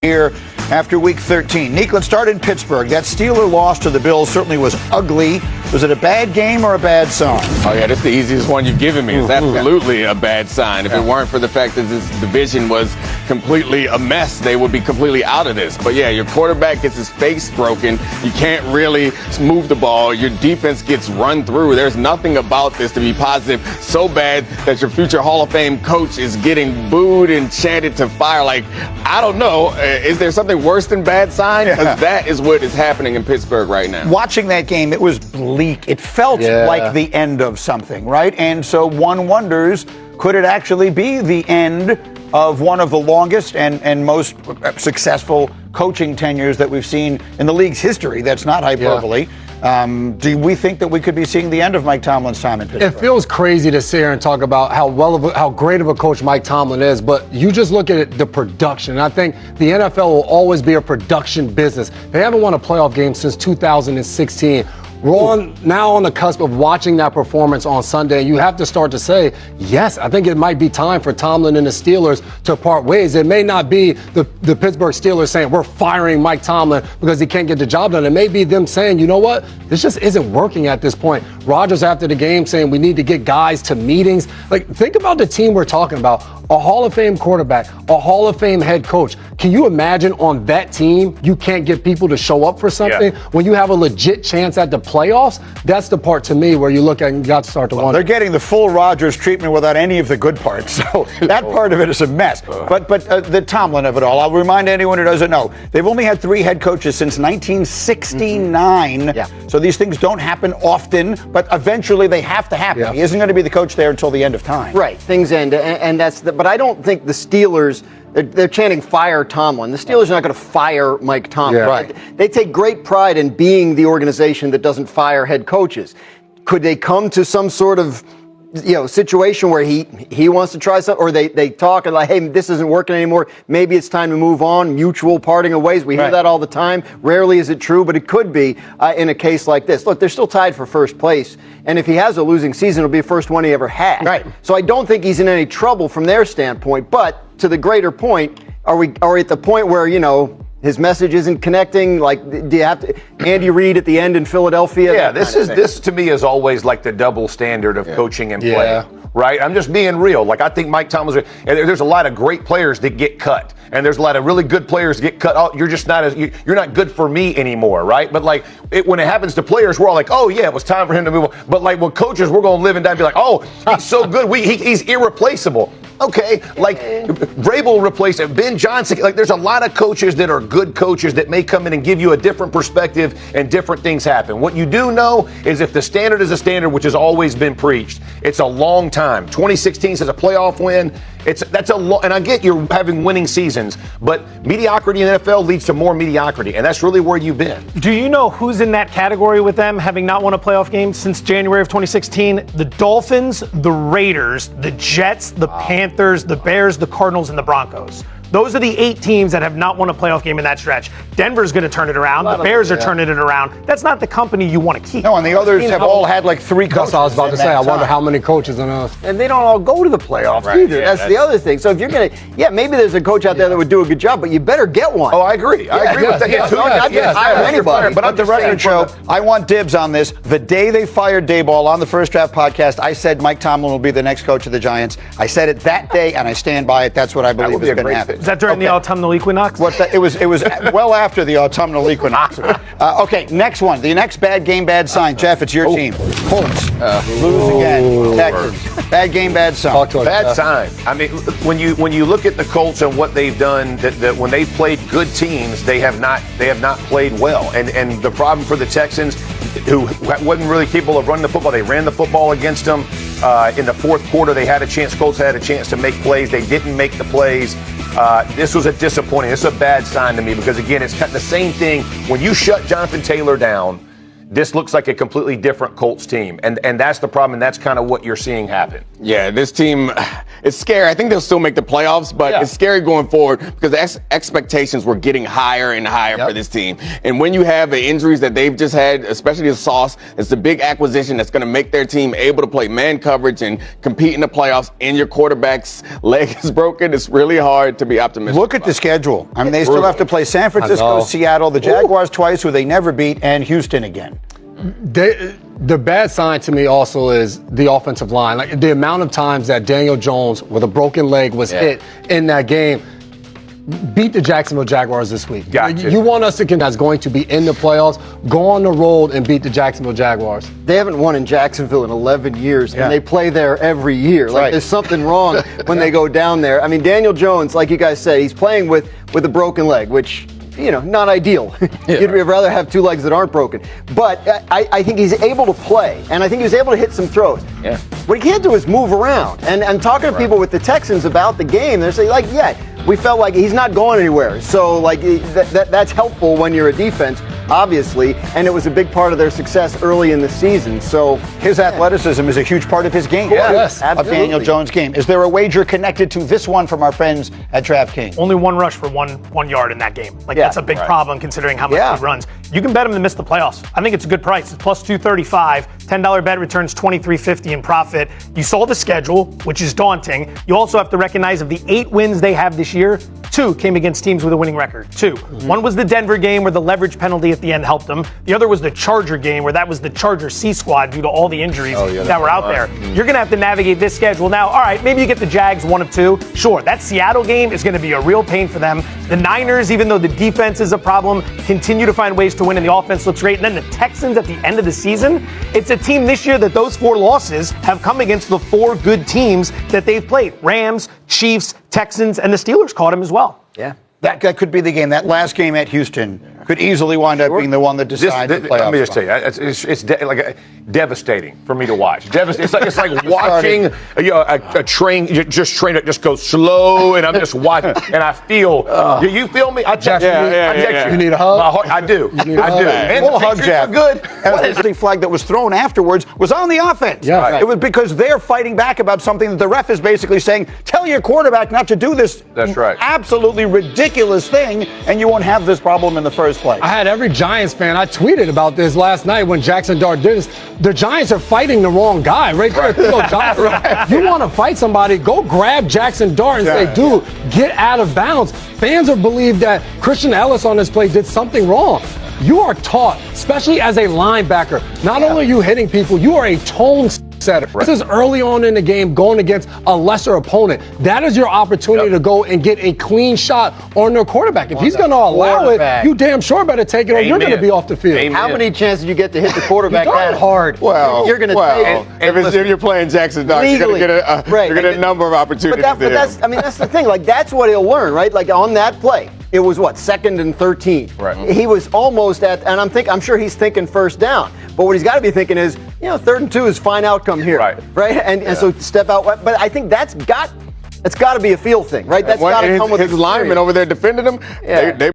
here after week 13. Neek, let's start in Pittsburgh. That Steeler loss to the Bills certainly was ugly. Was it a bad game or a bad sign? Oh, yeah, that's the easiest one you've given me. It's absolutely a bad sign. If it weren't for the fact that this division was completely a mess, they would be completely out of this. But, yeah, your quarterback gets his face broken. You can't really move the ball. Your defense gets run through. There's nothing about this to be positive. So bad that your future Hall of Fame coach is getting booed and chanted to fire. Like, I don't know. Is there something worse than bad sign? Because that is what is happening in Pittsburgh right now. Watching that game, it was bleak. It felt like the end of something, right? And so one wonders, could it actually be the end of one of the longest and most successful coaching tenures that we've seen in the league's history? That's not hyperbole. Do we think that we could be seeing the end of Mike Tomlin's time in Pittsburgh? It feels crazy to sit here and talk about how great of a coach Mike Tomlin is, but you just look at the production. And I think the NFL will always be a production business. They haven't won a playoff game since 2016. We're now on the cusp of watching that performance on Sunday. You have to start to say, yes, I think it might be time for Tomlin and the Steelers to part ways. It may not be the Pittsburgh Steelers saying, we're firing Mike Tomlin because he can't get the job done. It may be them saying, you know what, this just isn't working at this point. Rodgers after the game saying we need to get guys to meetings. Like, think about the team we're talking about. A Hall of Fame quarterback, a Hall of Fame head coach. Can you imagine on that team you can't get people to show up for something? When you have a legit chance at the playoffs? That's the part to me where you look at and you got to start to wonder. They're getting the full Rodgers treatment without any of the good parts. So that part of it is a mess. But the Tomlin of it all, I'll remind anyone who doesn't know, they've only had 3 head coaches since 1969. So these things don't happen often, but eventually they have to happen. He isn't going to be the coach there until the end of time. Right. Things end. And that's but I don't think the Steelers, they're chanting fire Tomlin. The Steelers are not going to fire Mike Tomlin. Right. They take great pride in being the organization that doesn't fire head coaches. Could they come to some sort of situation where he wants to try something, or they talk and like, hey, this isn't working anymore. Maybe it's time to move on. Mutual parting of ways. We hear that all the time. Rarely is it true, but it could be in a case like this. Look, they're still tied for first place, and if he has a losing season, it'll be the first one he ever had. Right. So I don't think he's in any trouble from their standpoint. But to the greater point, are we at the point where his message isn't connecting? Like, do you have to Andy Reid at the end in Philadelphia? Yeah, this to me is always like the double standard of coaching and play. Right? I'm just being real. Like, I think Mike Tomlin, there's a lot of great players that get cut, and there's a lot of really good players that get cut. Oh, you're just not you're not good for me anymore, right? But like when it happens to players, we're all like, oh yeah, it was time for him to move on. But like with coaches, we're going to live and die and be like, oh, he's so good, he's irreplaceable. Okay, like Vrabel replaced it, Ben Johnson. Like, there's a lot of coaches that are good coaches that may come in and give you a different perspective, and different things happen. What you do know is if the standard is a standard, which has always been preached, it's a long time. 2016 says a playoff win. And I get you're having winning seasons, but mediocrity in the NFL leads to more mediocrity, and that's really where you've been. Do you know who's in that category with them, having not won a playoff game since January of 2016? The Dolphins, the Raiders, the Jets, the Panthers, the Bears, the Cardinals, and the Broncos. Those are the 8 teams that have not won a playoff game in that stretch. Denver's going to turn it around. The Bears are turning it around. That's not the company you want to keep. No, and the others have all had like 3 coaches. That's what I was about to say. I wonder how many coaches on us. And they don't all go to the playoffs either. That's the other thing. So if you're going to, maybe there's a coach out there that would do a good job, but you better get one. Oh, I agree. I agree with that. I'd just hire anybody. But on the record show, I want dibs on this. The day they fired Daboll on the First Draft podcast, I said Mike Tomlin will be the next coach of the Giants. I said it that day, and I stand by it. That's what I believe is going to happen. Is that during the autumnal equinox? It was well after the autumnal equinox. Okay, next one. The next bad game, bad sign. Jeff, it's your team. Colts lose again. Texans. Bad game, bad sign. Bad sign. I mean, when you look at the Colts and what they've done, that when they've played good teams, they have not played well. And the problem for the Texans, who wasn't really capable of running the football, they ran the football against them. In the fourth quarter, Colts had a chance to make plays. They didn't make the plays. This was this is a bad sign to me, because again, it's kind of the same thing. When you shut Jonathan Taylor down, this looks like a completely different Colts team. And that's the problem, and that's kind of what you're seeing happen. Yeah, this team, it's scary. I think they'll still make the playoffs, but it's scary going forward because the expectations were getting higher and higher for this team. And when you have the injuries that they've just had, especially the Sauce, it's the big acquisition that's going to make their team able to play man coverage and compete in the playoffs, and your quarterback's leg is broken. It's really hard to be optimistic. Look at the schedule. I mean, they still have to play San Francisco, Seattle, the Jaguars twice, who they never beat, and Houston again. The bad sign to me also is the offensive line. Like the amount of times that Daniel Jones with a broken leg was hit in that game. Beat the Jacksonville Jaguars this week. Gotcha. You want us to that's going to be in the playoffs, go on the road and beat the Jacksonville Jaguars. They haven't won in Jacksonville in 11 years, and they play there every year. Like there's something wrong when they go down there. I mean, Daniel Jones, like you guys said, he's playing with a broken leg, which, not ideal. You'd rather have two legs that aren't broken. But I think he's able to play, and I think he was able to hit some throws. Yeah. What he can't do is move around. And talking to people with the Texans about the game, they're saying, we felt like he's not going anywhere. So, that's helpful when you're a defense, obviously, and it was a big part of their success early in the season. So his athleticism is a huge part of his game. Yes, of Daniel Jones' game. Is there a wager connected to this one from our friends at DraftKings? Only one rush for one yard in that game. That's a big problem considering how much he runs. You can bet him to miss the playoffs. I think it's a good price. It's plus 235. $10 bet returns $23.50 in profit. You saw the schedule, which is daunting. You also have to recognize of the 8 wins they have this year, 2 came against teams with a winning record. 2. One was the Denver game where the leverage penalty at the end helped them. The other was the Charger game where that was the Charger C squad due to all the injuries that were out there. You're going to have to navigate this schedule. Now, all right, maybe you get the Jags 1 of 2. Sure, that Seattle game is going to be a real pain for them. The Niners, even though the defense is a problem, continue to find ways to win and the offense looks great. And then the Texans at the end of the season, it's a team this year that those 4 losses have come against the 4 good teams that they've played. Rams, Chiefs, Texans, and the Steelers caught them as well. Yeah. That could be the game. That last game at Houston could easily wind up being the one that decides the playoff. Let me just tell you, it's devastating for me to watch. It's like watching a train just go slow, and I'm just watching, and I feel. You feel me? I text you. You need a hug? I do. I do. And the hug jab. Good. And the flag that was thrown afterwards was on the offense. Yeah. Right. It was because they're fighting back about something that the ref is basically saying, tell your quarterback not to do this. That's right. Absolutely ridiculous thing, and you won't have this problem in the first place. I had every Giants fan. I tweeted about this last night when Jackson Dart did this. The Giants are fighting the wrong guy right there. You want to fight somebody, go grab Jackson Dart and say, dude, get out of bounds. Fans have believed that Christian Ellis on this play did something wrong. You are taught, especially as a linebacker, not only are you hitting people, you are a tone setter. This is early on in the game going against a lesser opponent. That is your opportunity to go and get a clean shot on their quarterback. If he's going to allow it, you damn sure better take it or you're going to be off the field. How many chances did you get to hit the quarterback that hard? Well, you're going to take it. If you're playing Jackson Dart, you're going to get a number of opportunities. But that's the thing. That's what he'll learn, right? Like on that play. It was 2nd and 13. Right. He was almost at, and I'm sure he's thinking first down. But what he's got to be thinking is, 3rd and 2 is fine outcome here, right? And so step out. But I think it's got to be a feel thing, right? That's got to come with his linemen over there defending him. They